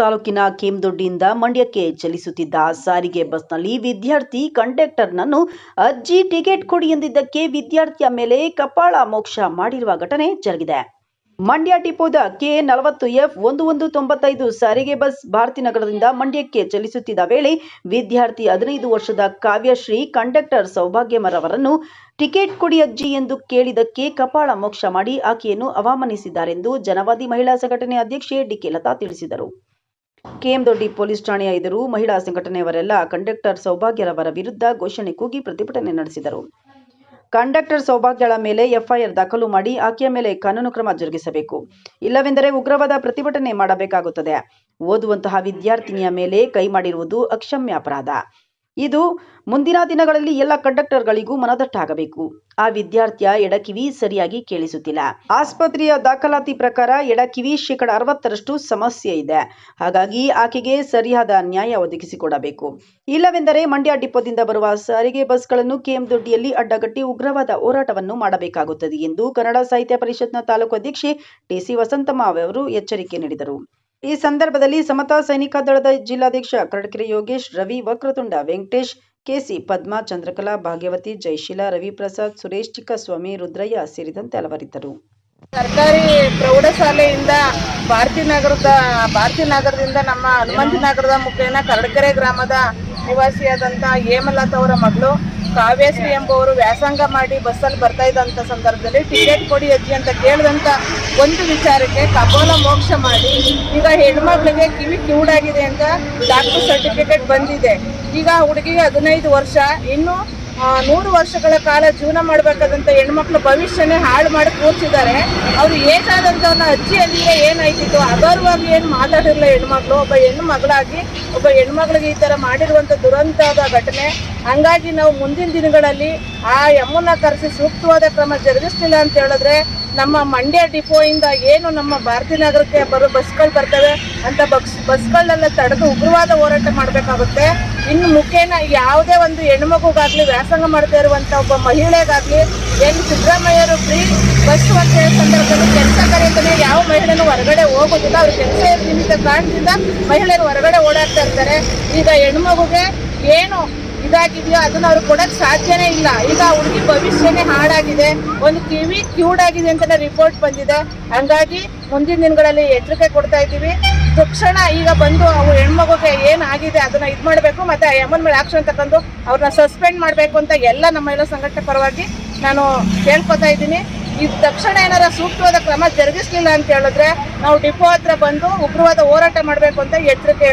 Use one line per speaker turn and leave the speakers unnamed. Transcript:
ತಾಲೂಕಿನ ಕೇಮದೊಡ್ಡಿಯಿಂದ ಮಂಡ್ಯಕ್ಕೆ ಚಲಿಸುತ್ತಿದ್ದ ಸಾರಿಗೆ ಬಸ್ನಲ್ಲಿ ವಿದ್ಯಾರ್ಥಿ ಕಂಡಕ್ಟರ್ನನ್ನು ಅಜ್ಜಿ ಟಿಕೆಟ್ ಕೊಡಿ ಎಂದಿದ್ದಕ್ಕೆ ವಿದ್ಯಾರ್ಥಿಯ ಮೇಲೆ ಕಪಾಳ ಮೋಕ್ಷ ಮಾಡಿರುವ ಘಟನೆ ಜರುಗಿದೆ. ಮಂಡ್ಯ ಡಿಪೋದ K40F1195 ಸಾರಿಗೆ ಬಸ್ ಭಾರತೀನಗರದಿಂದ ಮಂಡ್ಯಕ್ಕೆ ಚಲಿಸುತ್ತಿದ್ದ ವೇಳೆ ವಿದ್ಯಾರ್ಥಿ 15 ವರ್ಷದ ಕಾವ್ಯಶ್ರೀ ಕಂಡಕ್ಟರ್ ಸೌಭಾಗ್ಯಮರವರನ್ನು ಟಿಕೆಟ್ ಕೊಡಿ ಅಜ್ಜಿ ಎಂದು ಕೇಳಿದಕ್ಕೆ ಕಪಾಳ ಮೋಕ್ಷ ಮಾಡಿ ಆಕೆಯನ್ನು ಅವಮಾನಿಸಿದ್ದಾರೆಂದು ಜನವಾದಿ ಮಹಿಳಾ ಸಂಘಟನೆ ಅಧ್ಯಕ್ಷೆ ಡಿಕೆ ಲತಾ ತಿಳಿಸಿದರು. ಕೇಮದೊಡ್ಡಿ ಪೊಲೀಸ್ ಠಾಣೆಯ ಎದುರು ಮಹಿಳಾ ಸಂಘಟನೆಯವರೆಲ್ಲ ಕಂಡಕ್ಟರ್ ಸೌಭಾಗ್ಯರವರ ವಿರುದ್ಧ ಘೋಷಣೆ ಕೂಗಿ ಪ್ರತಿಭಟನೆ ನಡೆಸಿದರು. ಕಂಡಕ್ಟರ್ ಸೌಭಾಗ್ಯಳ ಮೇಲೆ ಎಫ್ಐಆರ್ ದಾಖಲು ಮಾಡಿ ಆಕೆಯ ಮೇಲೆ ಕಾನೂನು ಕ್ರಮ ಜರುಗಿಸಬೇಕು. ಇಲ್ಲವೆಂದರೆ ಉಗ್ರವಾದ ಪ್ರತಿಭಟನೆ ಮಾಡಬೇಕಾಗುತ್ತದೆ. ಓದುವಂತಹ ವಿದ್ಯಾರ್ಥಿನಿಯ ಮೇಲೆ ಕೈ ಮಾಡಿರುವುದು ಅಕ್ಷಮ್ಯ ಅಪರಾಧ. ಇದು ಮುಂದಿನ ದಿನಗಳಲ್ಲಿ ಎಲ್ಲ ಕಂಡಕ್ಟರ್ಗಳಿಗೂ ಮನದಟ್ಟಾಗಬೇಕು. ಆ ವಿದ್ಯಾರ್ಥಿಯ ಎಡಕಿವಿ ಸರಿಯಾಗಿ ಕೇಳಿಸುತ್ತಿಲ್ಲ. ಆಸ್ಪತ್ರೆಯ ದಾಖಲಾತಿ ಪ್ರಕಾರ ಎಡಕಿವಿ 60% ಸಮಸ್ಯೆ ಇದೆ. ಹಾಗಾಗಿ ಆಕೆಗೆ ಸರಿಯಾದ ನ್ಯಾಯ ಒದಗಿಸಿಕೊಡಬೇಕು. ಇಲ್ಲವೆಂದರೆ ಮಂಡ್ಯ ಡಿಪೋದಿಂದ ಬರುವ ಸಾರಿಗೆ ಬಸ್ಗಳನ್ನು ಕೇಮದೊಡ್ಡಿಯಲ್ಲಿ ಅಡ್ಡಗಟ್ಟಿ ಉಗ್ರವಾದ ಹೋರಾಟವನ್ನು ಮಾಡಬೇಕಾಗುತ್ತದೆ ಎಂದು ಕನ್ನಡ ಸಾಹಿತ್ಯ ಪರಿಷತ್ನ ತಾಲೂಕು ಅಧ್ಯಕ್ಷೆ ಟಿಸಿ ವಸಂತಮ್ಮ ಅವರು ಎಚ್ಚರಿಕೆ ನೀಡಿದರು. ಈ ಸಂದರ್ಭದಲ್ಲಿ ಸಮತಾ ಸೈನಿಕ ದಳದ ಜಿಲ್ಲಾಧ್ಯಕ್ಷ ಕರಟಗೆರೆ ಯೋಗೇಶ್, ರವಿ, ವಕ್ರತುಂಡ ವೆಂಕಟೇಶ್, ಕೆಸಿ, ಪದ್ಮಾ, ಚಂದ್ರಕಲಾ, ಭಾಗ್ಯವತಿ, ಜಯಶೀಲ, ರವಿಪ್ರಸಾದ್, ಸುರೇಶ್, ಚಿಕ್ಕಸ್ವಾಮಿ, ರುದ್ರಯ್ಯ ಸೇರಿದಂತೆ ಹಲವರಿದ್ದರು.
ಸರ್ಕಾರಿ ಪ್ರೌಢಶಾಲೆಯಿಂದ ಭಾರತೀನಗರದಿಂದ ನಮ್ಮ ಹನುಮಂತನಗರದ ಮುಖೇನ ಕರಟಗೆರೆ ಗ್ರಾಮದ ನಿವಾಸಿಯಾದಂಥ ಹೇಮಲತಾ ಅವರ ಮಗಳು ಕಾವ್ಯಶ್ರೀ ಎಂಬುವರು ವ್ಯಾಸಂಗ ಮಾಡಿ ಬಸ್ಸಲ್ಲಿ ಬರ್ತಾ ಇದ್ದಂಥ ಸಂದರ್ಭದಲ್ಲಿ ಟಿಕೆಟ್ ಕೊಡಿ ಅಜ್ಜಿ ಅಂತ ಕೇಳಿದಂಥ ಒಂದು ವಿಚಾರಕ್ಕೆ ಕಪಾಳ ಮೋಕ್ಷ ಮಾಡಿ ಈಗ ಹೆಣ್ಮಕ್ಳಿಗೆ ಕಿವಿ ಕಿವುಡಾಗಿದೆ ಅಂತ ಡಾಕ್ಟರ್ ಸರ್ಟಿಫಿಕೇಟ್ ಬಂದಿದೆ. ಈಗ ಹುಡುಗಿಗೆ 15 ವರ್ಷ, ಇನ್ನು 100 ವರ್ಷಗಳ ಕಾಲ ಜೀವನ ಮಾಡಬೇಕಾದಂಥ ಹೆಣ್ಮಕ್ಳು ಭವಿಷ್ಯನೇ ಹಾಳು ಮಾಡಿ ಕೂರ್ಸಿದ್ದಾರೆ. ಅವರು ಏನಾದಂಥವ್ರನ್ನ ಅಜ್ಜಿ ಅಲ್ಲಿಗೆ ಏನಾಯ್ತಿತ್ತು, ಅಗೌರವಾಗಿ ಏನು ಮಾತಾಡಿರಲಿಲ್ಲ ಹೆಣ್ಮಕ್ಳು. ಒಬ್ಬ ಹೆಣ್ಣು ಮಗಳಾಗಿ ಒಬ್ಬ ಹೆಣ್ಮಕ್ಳಿಗೆ ಈ ಥರ ಮಾಡಿರುವಂಥ ದುರಂತದ ಘಟನೆ. ಹಂಗಾಗಿ ನಾವು ಮುಂದಿನ ದಿನಗಳಲ್ಲಿ ಆ ಎಮ್ಮನ್ನ ಕರೆಸಿ ಸೂಕ್ತವಾದ ಕ್ರಮ ಜರುಗಿಸ್ಲಿಲ್ಲ ಅಂತ ಹೇಳಿದ್ರೆ ನಮ್ಮ ಮಂಡ್ಯ ಡಿಪೋಯಿಂದ ಏನು ನಮ್ಮ ಭಾರತೀನಗರಕ್ಕೆ ಬರೋ ಬಸ್ಗಳು ಬರ್ತವೆ ಅಂತ ಬಸ್ಗಳನ್ನೆಲ್ಲ ತಡೆದು ಉಗ್ರವಾದ ಹೋರಾಟ ಮಾಡಬೇಕಾಗುತ್ತೆ. ಇನ್ನು ಮುಖೇನ ಯಾವುದೇ ಒಂದು ಹೆಣ್ಮಗುಗಾಗಲಿ ವ್ಯಾಸಂಗ ಮಾಡ್ತಾ ಇರುವಂಥ ಒಬ್ಬ ಮಹಿಳೆಗಾಗಲಿ ಏನು ಸಿದ್ದರಾಮಯ್ಯರು ಫ್ರೀ ಬಸ್ ಅಂತ ಹೇಳೋ ಸಂದರ್ಭದಲ್ಲಿ ಕೆಲಸ ಕರೆಯಂತಾನೆ ಯಾವ ಮಹಿಳೆನೂ ಹೊರಗಡೆ ಹೋಗೋದಿಲ್ಲ. ಅವ್ರ ಕೆಲಸ ನಿಮಿತ್ತ ಕಾರಣದಿಂದ ಮಹಿಳೆಯರು ಹೊರಗಡೆ ಓಡಾಡ್ತಾ ಇರ್ತಾರೆ. ಈಗ ಹೆಣ್ಮಗುಗೆ ಏನು ಇದಾಗಿದೆಯೋ ಅದನ್ನ ಅವ್ರು ಕೊಡೋಕ್ಕೆ ಸಾಧ್ಯನೇ ಇಲ್ಲ. ಈಗ ಹುಡುಗಿ ಭವಿಷ್ಯನೇ ಹಾಳಾಗಿದೆ, ಒಂದು ಕಿವಿ ಕಿವುಡಾಗಿದೆ ಅಂತ ರಿಪೋರ್ಟ್ ಬಂದಿದೆ. ಹಂಗಾಗಿ ಮುಂದಿನ ದಿನಗಳಲ್ಲಿ ಎಚ್ಚರಿಕೆ ಕೊಡ್ತಾ ಇದ್ದೀವಿ. ತಕ್ಷಣ ಈಗ ಬಂದು ಅವು ಹೆಣ್ಮಗುಗೆ ಏನಾಗಿದೆ ಅದನ್ನ ಇದು ಮಾಡಬೇಕು, ಮತ್ತೆ ಎಮ್ಮನ ಮೇಲೆ ಆಕ್ಷನ್ ತಗೊಂಡು ಅವ್ರನ್ನ ಸಸ್ಪೆಂಡ್ ಮಾಡಬೇಕು ಅಂತ ಎಲ್ಲ ನಮ್ಮ ಎಲ್ಲ ಸಂಘಟನೆ ಪರವಾಗಿ ನಾನು ಕೇಳ್ಕೊತಾ ಇದ್ದೀನಿ. ಈ ತಕ್ಷಣ ಏನಾರ ಸೂಕ್ತವಾದ ಕ್ರಮ ಜರುಗಿಸ್ಲಿಲ್ಲ ಅಂತ ಹೇಳಿದ್ರೆ ನಾವು ಡಿಪೋ ಹತ್ರ ಬಂದು ಉಗ್ರವಾದ ಹೋರಾಟ ಮಾಡಬೇಕು ಅಂತ ಎಚ್ಚರಿಕೆ